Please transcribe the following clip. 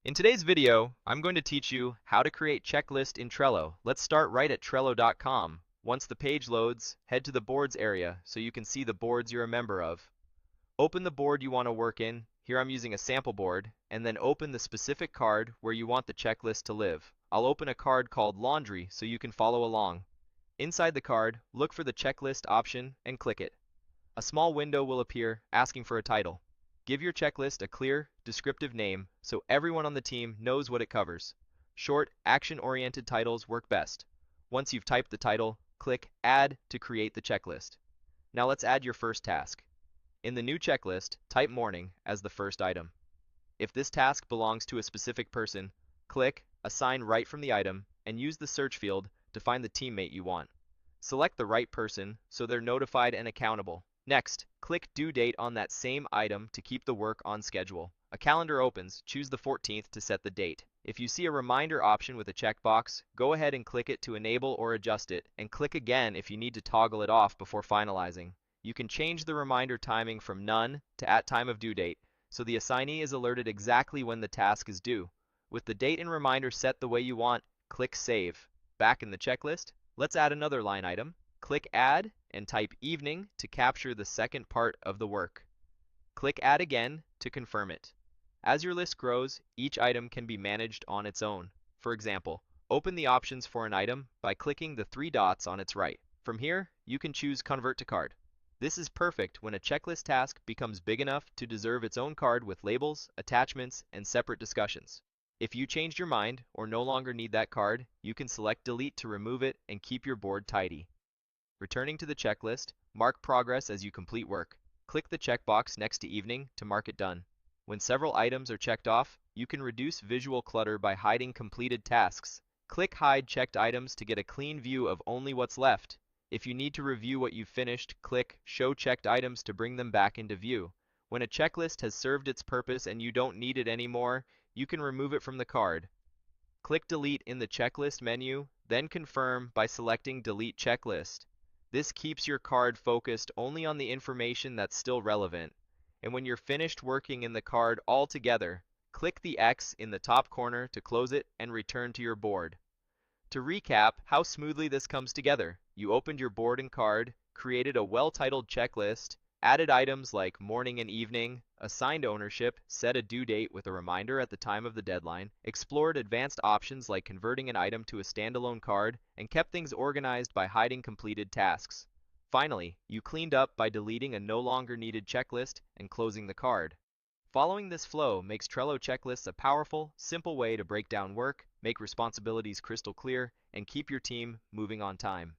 In today's video, I'm going to teach you how to create checklist in Trello. Let's start right at Trello.com. Once the page loads, head to the boards area so you can see the boards you're a member of. Open the board you want to work in. Here I'm using a sample board, and then open the specific card where you want the checklist to live. I'll open a card called Laundry so you can follow along. Inside the card, look for the checklist option and click it. A small window will appear asking for a title. Give your checklist a clear, descriptive name so everyone on the team knows what it covers. Short, action-oriented titles work best. Once you've typed the title, click Add to create the checklist. Now let's add your first task. In the new checklist, type morning as the first item. If this task belongs to a specific person, click Assign right from the item and use the search field to find the teammate you want. Select the right person so they're notified and accountable. Next, click Due Date on that same item to keep the work on schedule. A calendar opens, choose the 14th to set the date. If you see a reminder option with a checkbox, go ahead and click it to enable or adjust it, and click again if you need to toggle it off before finalizing. You can change the reminder timing from none to at time of due date, so the assignee is alerted exactly when the task is due. With the date and reminder set the way you want, click Save. Back in the checklist, let's add another line item. Click Add and type evening to capture the second part of the work. Click Add again to confirm it. As your list grows, each item can be managed on its own. For example, open the options for an item by clicking the three dots on its right. From here, you can choose Convert to Card. This is perfect when a checklist task becomes big enough to deserve its own card with labels, attachments, and separate discussions. If you changed your mind or no longer need that card, you can select Delete to remove it and keep your board tidy. Returning to the checklist, mark progress as you complete work. Click the checkbox next to evening to mark it done. When several items are checked off, you can reduce visual clutter by hiding completed tasks. Click Hide checked items to get a clean view of only what's left. If you need to review what you've finished, click Show checked items to bring them back into view. When a checklist has served its purpose and you don't need it anymore, you can remove it from the card. Click Delete in the checklist menu, then confirm by selecting Delete Checklist. This keeps your card focused only on the information that's still relevant. And when you're finished working in the card altogether, click the X in the top corner to close it and return to your board. To recap how smoothly this comes together, you opened your board and card, created a well-titled checklist, added items like morning and evening, assigned ownership, set a due date with a reminder at the time of the deadline, explored advanced options like converting an item to a standalone card, and kept things organized by hiding completed tasks. Finally, you cleaned up by deleting a no longer needed checklist and closing the card. Following this flow makes Trello checklists a powerful, simple way to break down work, make responsibilities crystal clear, and keep your team moving on time.